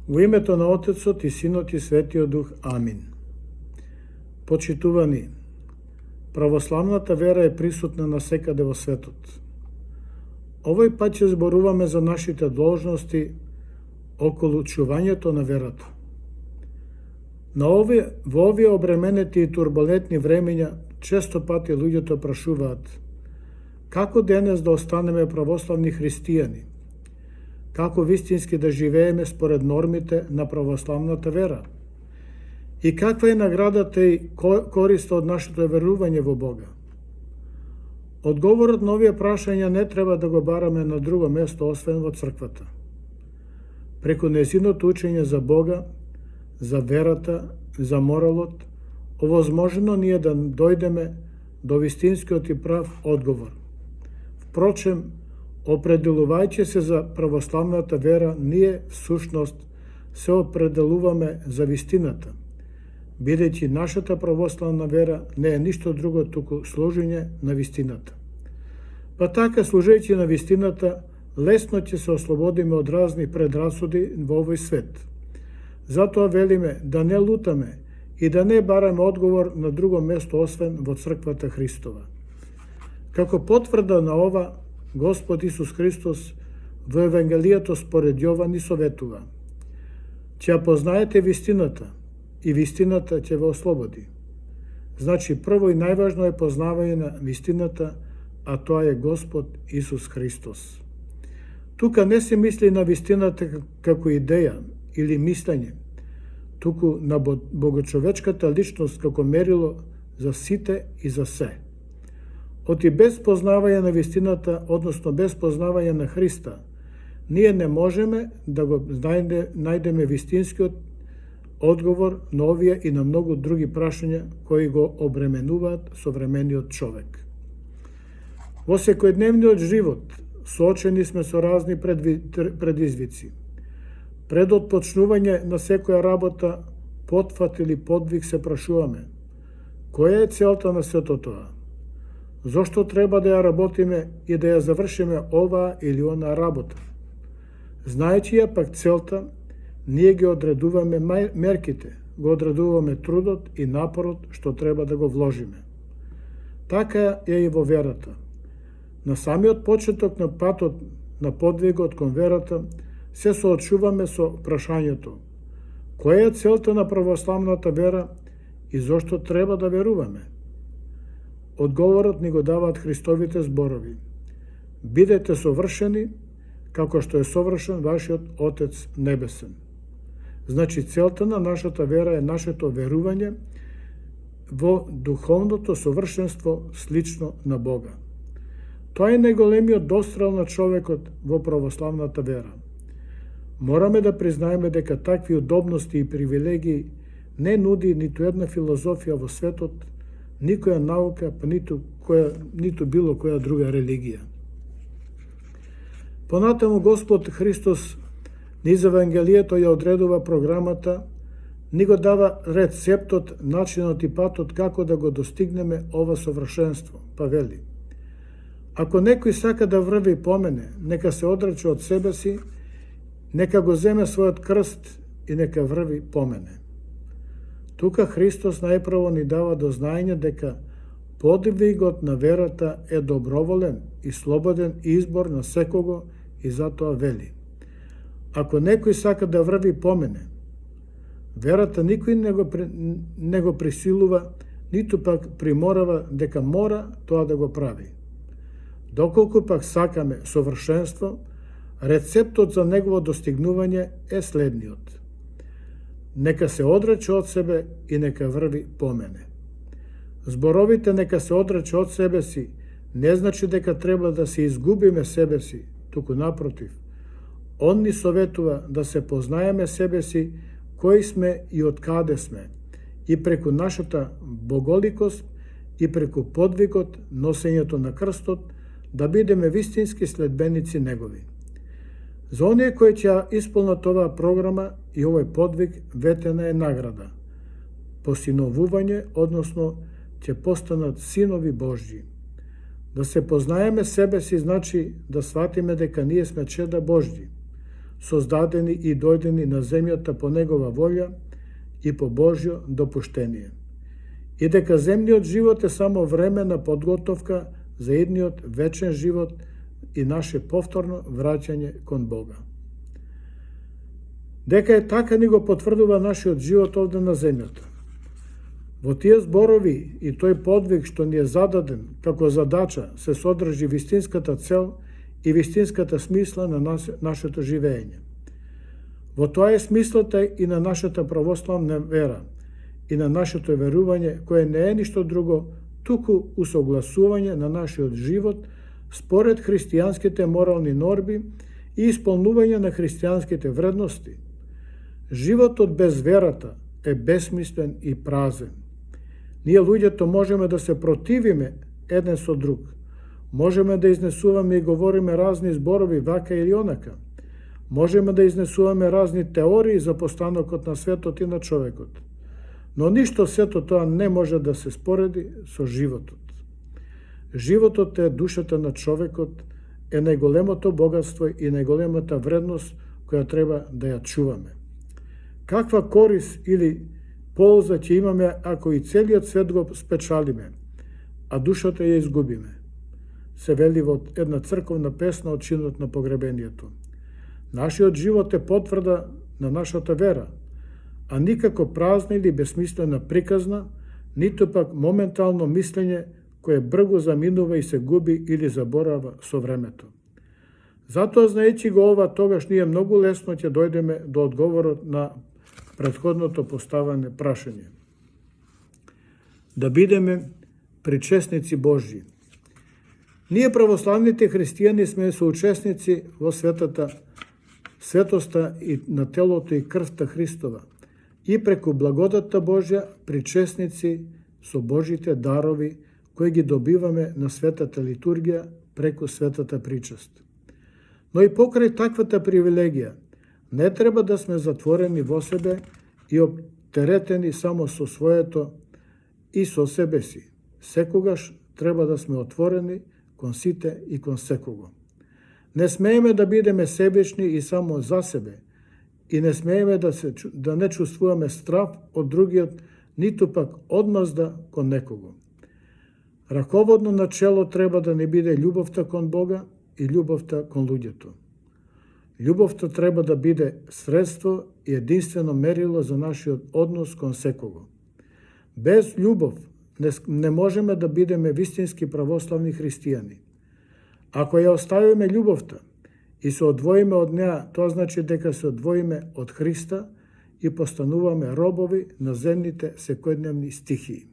Во името на Отецот и Синот и Светиот Дух. Амин. Почитувани, православната вера е присутна насекаде во светот. Овој пат ќе зборуваме за нашите должности околу чувањето на верата. Во овие обременети и турбулентни времења често пати луѓето прашуваат како денес да останеме православни христијани, како вистински да живееме според нормите на православната вера и каква е наградата и користа од нашето верување во Бога. Одговорот на овие прашања не треба да го бараме на друго место освен во црквата. Преку нејзиното учење за Бога, за верата, за моралот, овозможно ние да дојдеме до вистинскиот и прав одговор. Впрочем, определувајќи се за православната вера, ние всушност се определуваме за вистината, бидејќи нашата православна вера не е ништо друго туку служење на вистината. Па така, служејќи на вистината, лесно ќе се ослободиме од разни предрасуди во овој свет. Затоа велиме да не лутаме и да не бараме одговор на друго место освен во црквата Христова. Како потврда на ова, Господ Исус Христос во Евангелието според Јован ни советува: ќе ја познаете вистината и вистината ќе ве ослободи. Значи, прво и најважно е познавање на вистината, а тоа е Господ Исус Христос. Тука не се мисли на вистината како идеја или мислење, туку на богочовечката личност како мерило за сите и за се. Оти без познавање на вистината, односно без познавање на Христа, ние не можеме да го најдеме вистинскиот одговор на овие и на многу други прашања кои го обременуваат современиот човек. Во секојдневниот живот соочени сме со разни предизвици. Пред отпочнување на секоја работа, потфат или подвиг се прашуваме: која е целта на сето тоа? Зошто треба да ја работиме и да ја завршиме оваа или онаа работа? Знаејќи ја пак целта, ние ги одредуваме мерките, го одредуваме трудот и напорот што треба да го вложиме. Така е и во верата. На самиот почеток на патот на подвигот кон верата се соочуваме со прашањето: која е целта на православната вера и зошто треба да веруваме? Одговорот ни го даваат Христовите зборови: бидете совршени, како што е совршен вашиот Отец Небесен. Значи, целта на нашата вера е нашето верување во духовното совршенство слично на Бога. Тоа е најголемиот дострел на човекот во православната вера. Мораме да признаеме дека такви удобности и привилегии не нуди ниту една филозофија во светот, никоја наука, па ниту било која друга религија. Понатаму Господ Христос низ Евангелието ја одредува програмата, ни го дава рецептот, начинот и патот како да го достигнеме ова совршенство. Па вели: ако некој сака да врви по мене, нека се одрече од себе си, нека го земе својот крст и нека врви по мене. Тука Христос најпрво ни дава до знаење дека подвигот на верата е доброволен и слободен избор на секого и затоа вели: ако некој сака да врви по мене, верата никој не го присилува, ниту пак приморава дека мора тоа да го прави. Доколку пак сакаме совршенство, рецептот за негово достигнување е следниот: нека се одрече од себе и нека врви по мене. Зборовите нека се одрече од себе си не значи дека треба да се изгубиме себе си, туку напротив. Он ни советува да се познаеме себе си, кои сме и од каде сме, и преку нашата боголикост и преку подвигот, носењето на крстот, да бидеме вистински следбеници негови. За оние кои ќе исполнат оваа програма и овој подвиг, ветена е награда: посиновување, односно ќе постанат синови Божји. Да се познаеме себе си значи да сватиме дека ние сме чеда Божји. создадени и дојдени на земјата по Негова волја и по Божјо допуштение. И дека земниот живот е само времена подготовка за едниот вечен живот и наше повторно враќање кон Бога. Дека е така ни го потврдува нашиот живот овде на земјата. Во тие зборови и тој подвиг што ни е зададен како задача се содржи вистинската цел и вистинската смисла на нашето живење. Во тоа е смислата и на нашата православна вера и на нашето верување, кое не е ништо друго, туку усогласување на нашиот живот според христијанските морални норми и исполнување на христијанските вредности. Животот без верата е бесмислен и празен. Ние луѓето можеме да се противиме еден со друг. Можеме да изнесуваме и говориме разни зборови вака или онака. Можеме да изнесуваме разни теории за постанокот на светот и на човекот. Но ништо сето тоа не може да се спореди со животот. Животот е душата на човекот, е најголемото богатство и најголемата вредност која треба да ја чуваме. Каква корис или полза ќе имаме ако и целиот свет го спечалиме, а душата ја изгубиме? Се вели во една црковна песна од чинот на погребението. Нашиот живот е потврда на нашата вера, а никако празна или бесмислена приказна, ниту пак моментално мислење кое брго заминува и се губи или заборава со времето. Затоа, знаејќи го ова, тогаш ние многу лесно ќе дојдеме до одговорот на претходното поставане прашање. Да бидеме причесници Божји. Ние православните христијани сме соучесници во светоста и на телото и крвта Христова и преку благодатта Божја причесници со Божите дарови кои ги добиваме на светата литургија преку светата причест. Но и покрај таквата привилегија не треба да сме затворени во себе и оптеретени само со своето и со себе си. Секогаш треба да сме отворени кон сите и кон секого. Не смееме да бидеме себични и само за себе, и не смееме да не чувствуваме страв од другиот, ниту пак одмазда кон некого. Раководно начело треба да не биде љубовта кон Бога и љубовта кон луѓето. Љубовта треба да биде средство и единствено мерило за нашиот однос кон секого. Без љубов не можеме да бидеме вистински православни христијани. Ако ја оставиме љубовта и се одвоиме од неа, тоа значи дека се одвоиме од Христа и постануваме робови на земните секојдневни стихии.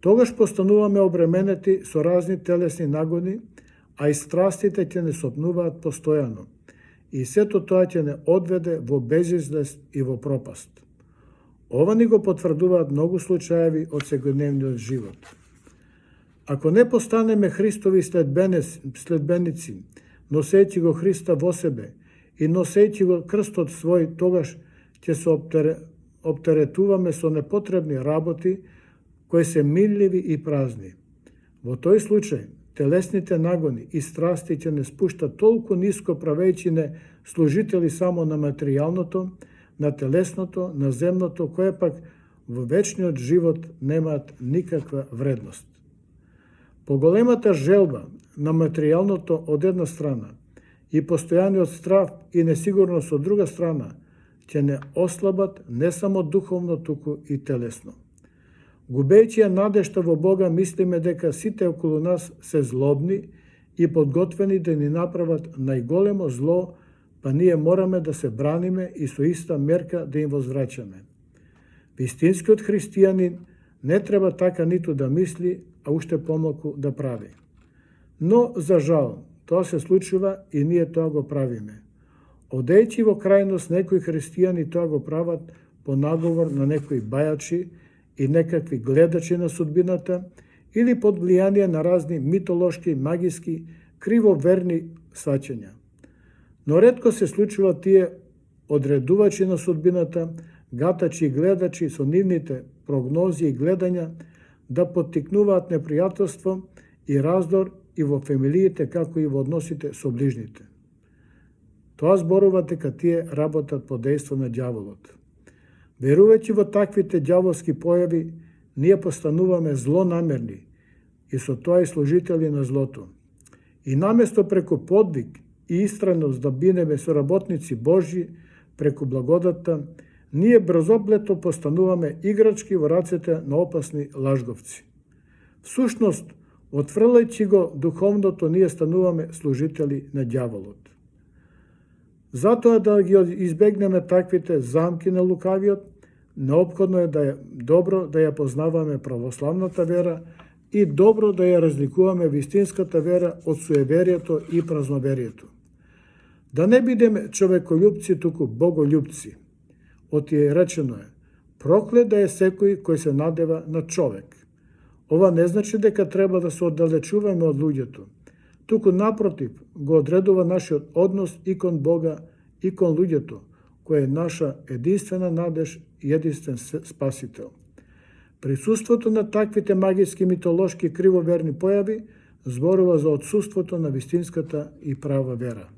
Тогаш постануваме обременети со разни телесни нагони, а и страстите ќе не сопнуваат постојано. И сето тоа ќе не одведе во безизлест и во пропаст. Ова ни го потврдуваат многу случаеви од секојдневниот живот. Ако не постанеме Христови следбеници, носејќи го Христа во себе и носејќи го крстот свој, тогаш ќе се оптеретуваме со непотребни работи кои се минливи и празни. Во тој случај, телесните нагони и страсти ќе не спуштат толку ниско, правејќи не служители само на материјалното, на телесното, на земното, кое пак во вечниот живот немаат никаква вредност. Поголемата желба на материјалното од една страна и постојаниот страв и несигурност од друга страна ќе не ослабат не само духовно, туку и телесно. Губејќи ја надежта во Бога, мислиме дека сите околу нас се злобни и подготвени да ни направат најголемо зло, па ние мораме да се браниме и со иста мерка да им возвраќаме. Вистинскиот христијанин не треба така ниту да мисли, а уште помалку да прави. Но, за жал, тоа се случува и ние тоа го правиме. Одејќи во крајност, некои христијани тоа го прават по наговор на некои бајачи и некакви гледачи на судбината или под влијание на разни митолошки, магиски, кривоверни сваќања. Но ретко се случува тие одредувачи на судбината, гатачи и гледачи со нивните прогнози и гледања да поттикнуваат непријателство и раздор и во фамилиите, како и во односите со ближните. Тоа зборува дека тие работат под дејство на ѓаволот. Верувајќи во таквите ѓаволски појави, ние постануваме злонамерни и со тоа и служители на злото. И наместо преку подвиг и истрајност да бидеме соработници Божји преку благодатта, ние брзоплето постануваме играчки во рацете на опасни лажговци. Всушност, отфрлајќи го духовното, ние стануваме служители на ѓаволот. Затоа да ги избегнеме таквите замки на лукавиот, неопходно е добро да ја познаваме православната вера и добро да ја разликуваме вистинската вера од суеверието и празноверието. Да не бидеме човеколюбци, туку боголюбци. Оти речено е, проклет да е секој кој се надева на човек. Ова не значи дека треба да се оддалечуваме од луѓето, туку напротив го одредува нашиот однос и кон Бога и кон луѓето, кој е наша единствена надеж и единствен спасител. Присуството на таквите магиски, митолошки, кривоверни појави зборува за отсуството на вистинската и права вера.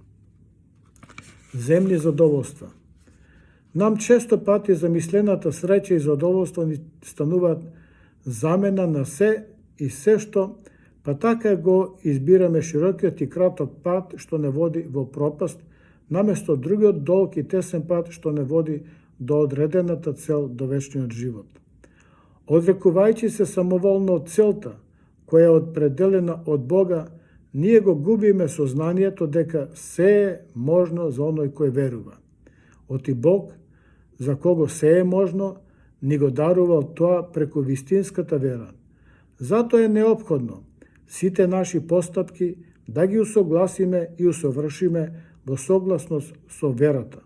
Земни задоволства. Нам често пати замислената среќа и задоволство ни стануваат замена на се и се што, па така го избираме широкиот и краток пат што не води во пропаст, наместо другиот долг и тесен пат што не води до одредената цел, до вечниот живот. Одрекувајќи се самоволно од целта, која е определена од Бога, ние го губиме сознанието дека се е можно за оној кој верува. Оти Бог, за кого се е можно, ни го дарувал тоа преку вистинската вера. Затоа е неопходно сите наши постапки да ги усогласиме и усовршиме во согласност со верата.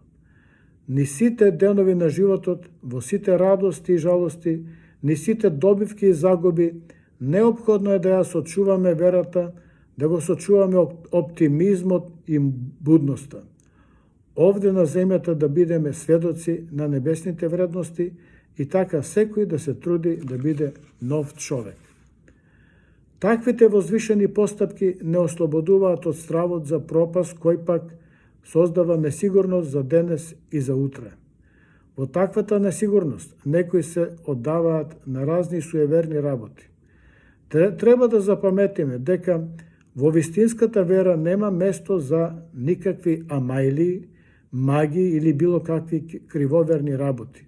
Ни сите денови на животот, во сите радости и жалости, ни сите добивки и загуби, неопходно е да ја сочуваме верата, да го сочуваме оптимизмот и будноста. Овде на земјата да бидеме сведоци на небесните вредности и така секој да се труди да биде нов човек. Таквите возвишени постапки не ослободуваат од стравот за пропаст, кој пак создава несигурност за денес и за утре. Во таквата несигурност некои се оддаваат на разни суеверни работи. Треба да запаметиме дека во вистинската вера нема место за никакви амајли, маги или било какви кривоверни работи.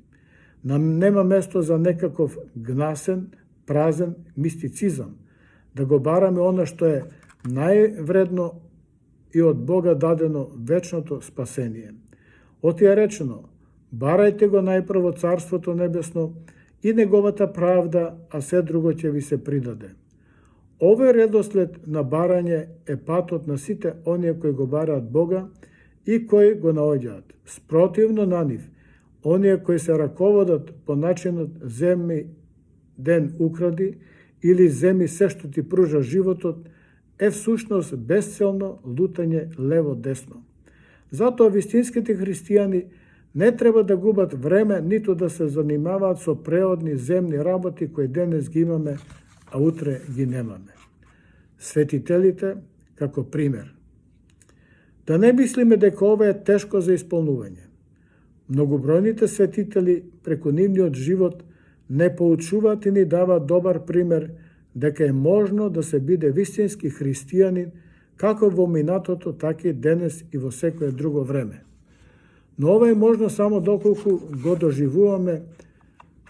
Нема место за некаков гнасен, празен мистицизам, да го бараме она што е највредно и од Бога дадено вечното спасение. Оти е речено, барајте го најпрво Царството Небесно и Неговата правда, а се друго ќе ви се придаде. Овој редослед на барање е патот на сите оние кои го бараат Бога и кои го наоѓаат. Спротивно на нив, оние кои се раководат по начинот земи ден укради или земи се што ти пружа животот, е всушност безцелно лутање лево-десно. Затоа вистинските христијани не треба да губат време ниту да се занимаваат со преодни земни работи кои денес ги имаме, а утре ги немаме. Светителите како пример. Да не мислиме дека ова е тешко за исполнување. Многобројните светители преку нивниот живот не поучуваат и ни даваат добар пример дека е можно да се биде вистински христијанин како во минатото, така и денес и во секое друго време. Но ова е можно само доколку го доживуваме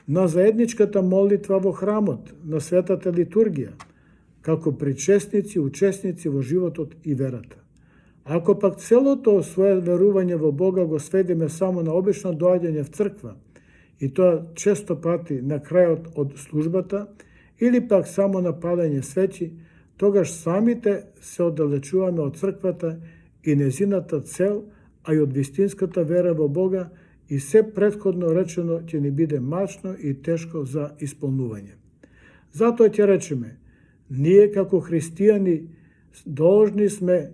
на заедничката молитва во храмот, на светата литургија, како причесници, учесници во животот и верата. Ако пак целото свое верување во Бога го сведеме само на обично доаѓање в црква, и тоа често пати на крајот од службата, или пак само на палење свеќи, тогаш самите се оддалечуваме од црквата и незината цел, а и од вистинската вера во Бога, и се претходно речено ќе ни биде мачно и тешко за исполнување. Затоа ќе речеме, ние како христијани должни сме,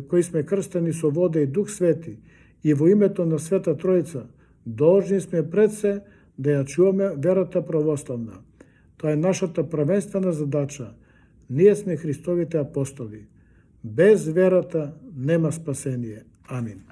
кои сме крстени со вода и Дух Свети и во името на Света Тројца, должни сме пред се да ја чуваме верата православна. Тоа е нашата првенствена задача. Ние сме Христовите апостоли. Без верата нема спасение. Амин.